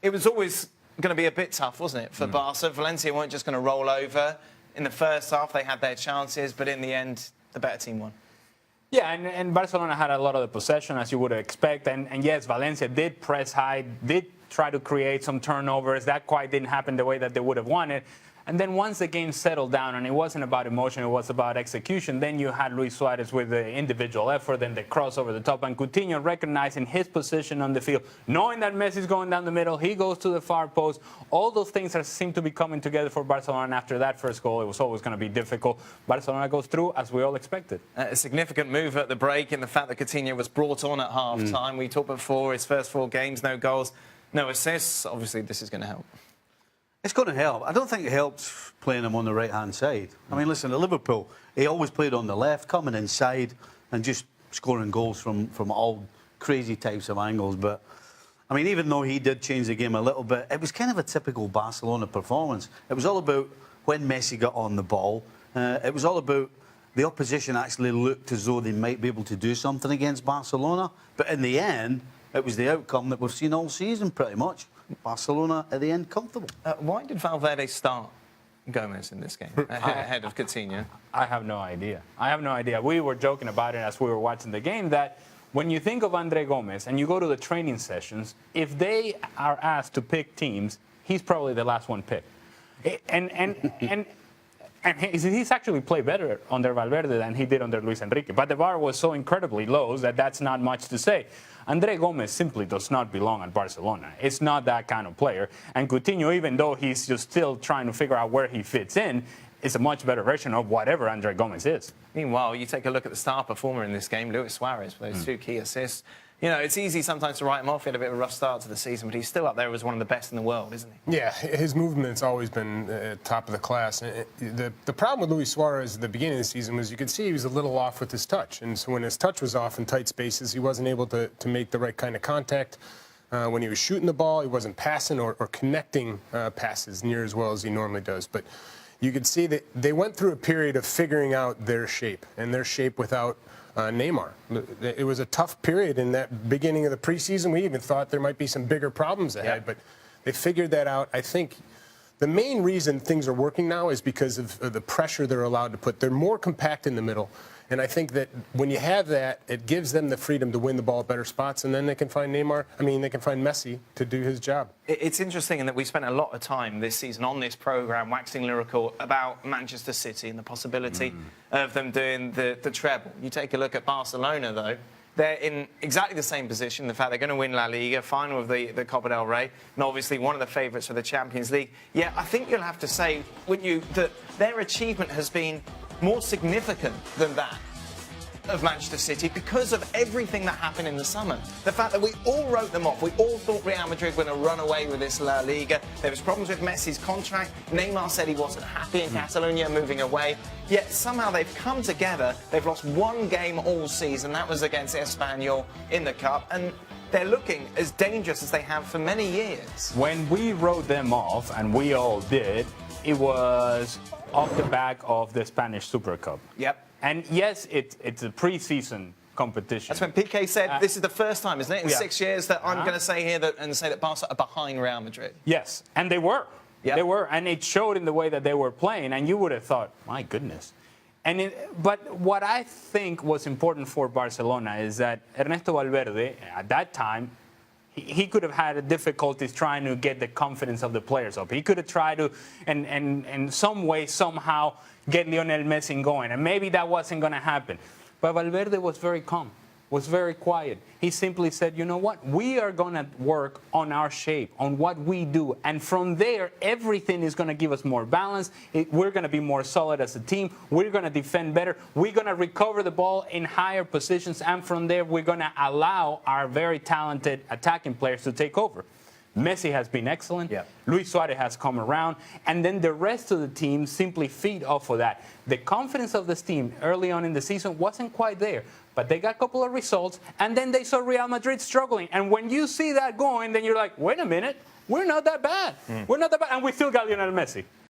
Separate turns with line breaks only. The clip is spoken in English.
it was always going to be a bit tough, wasn't it, for Barca? Valencia weren't just going to roll over. In the first half, they had their chances, but in the end, the better team won.
Yeah, and Barcelona had a lot of the possession, as you would expect. And yes, Valencia did press high, did try to create some turnovers. That quite didn't happen the way that they would have wanted. And then once the game settled down, and it wasn't about emotion, it was about execution, then you had Luis Suarez with the individual effort and the cross over the top, and Coutinho recognizing his position on the field, knowing that Messi's going down the middle, he goes to the far post. All those things seem to be coming together for Barcelona, and after that first goal, it was always going to be difficult. Barcelona goes through, as we all expected.
A significant move at the break in the fact that Coutinho was brought on at half-time. We talked before, his first 4 games, no goals, no assists. Obviously, this is going to help.
It's going to help. I don't think it helps playing him on the right-hand side. I mean, listen, at Liverpool, he always played on the left, coming inside and just scoring goals from all crazy types of angles. But, I mean, even though he did change the game a little bit, it was kind of a typical Barcelona performance. It was all about when Messi got on the ball. It was all about the opposition actually looked as though they might be able to do something against Barcelona. But in the end, it was the outcome that we've seen all season, pretty much. Barcelona, at the end, comfortable.
Why did Valverde start Gomez in this game ahead of Coutinho?
I have no idea. I have no idea. We were joking about it as we were watching the game that when you think of André Gomez and you go to the training sessions, if they are asked to pick teams, he's probably the last one picked. And he's actually played better under Valverde than he did under Luis Enrique. But the bar was so incredibly low that that's not much to say. André Gomez simply does not belong at Barcelona. It's not that kind of player. And Coutinho, even though he's just still trying to figure out where he fits in, is a much better version of whatever André Gomez is.
Meanwhile, you take a look at the star performer in this game, Luis Suarez, with those 2 key assists. You know, it's easy sometimes to write him off. He had a bit of a rough start to the season, but he's still up there as one of the best in the world, isn't he?
Yeah, his movement's always been top of the class. The problem with Luis Suarez at the beginning of the season was you could see he was a little off with his touch. And so when his touch was off in tight spaces, he wasn't able to make the right kind of contact. When he was shooting the ball, he wasn't passing or connecting passes near as well as he normally does. But you could see that they went through a period of figuring out their shape, and their shape without Neymar. It was a tough period in that beginning of the preseason. We even thought there might be some bigger problems ahead, but they figured that out. I think the main reason things are working now is because of the pressure they're allowed to put. They're more compact in the middle. And I think that when you have that, it gives them the freedom to win the ball at better spots, and then they can find they can find Messi to do his job.
It's interesting in that we spent a lot of time this season on this programme waxing lyrical about Manchester City and the possibility of them doing the treble. You take a look at Barcelona, though. They're in exactly the same position. The fact they're going to win La Liga, final of the Copa del Rey, and obviously one of the favourites for the Champions League. Yeah, I think you'll have to say, wouldn't you, that their achievement has been more significant than that of Manchester City because of everything that happened in the summer. The fact that we all wrote them off. We all thought Real Madrid were going to run away with this La Liga. There was problems with Messi's contract. Neymar said he wasn't happy in Catalonia, moving away. Yet somehow they've come together. They've lost 1 game all season. That was against Espanyol in the Cup. And they're looking as dangerous as they have for many years.
When we wrote them off, and we all did, it was off the back of the Spanish Super Cup.
Yep.
And yes, it's a preseason competition.
That's when PK said this is the first time, isn't it, in 6 years that I'm going to say here that Barca are behind Real Madrid.
Yes, and they were.
Yep.
They were, and it showed in the way that they were playing, and you would have thought, my goodness. But what I think was important for Barcelona is that Ernesto Valverde, at that time, he could have had difficulties trying to get the confidence of the players up. He could have tried to, in some way, somehow, get Lionel Messi going. And maybe that wasn't going to happen. But Valverde was very calm, was very quiet. He simply said, you know what? We are going to work on our shape, on what we do. And from there, everything is going to give us more balance. We're going to be more solid as a team. We're going to defend better. We're going to recover the ball in higher positions. And from there, we're going to allow our very talented attacking players to take over. Messi has been excellent. Yeah. Luis Suarez has come around. And then the rest of the team simply feed off of that. The confidence of this team early on in the season wasn't quite there. But they got a couple of results. And then they saw Real Madrid struggling. And when you see that going, then you're like, wait a minute. We're not that bad. We're not that bad. And we still got Lionel Messi.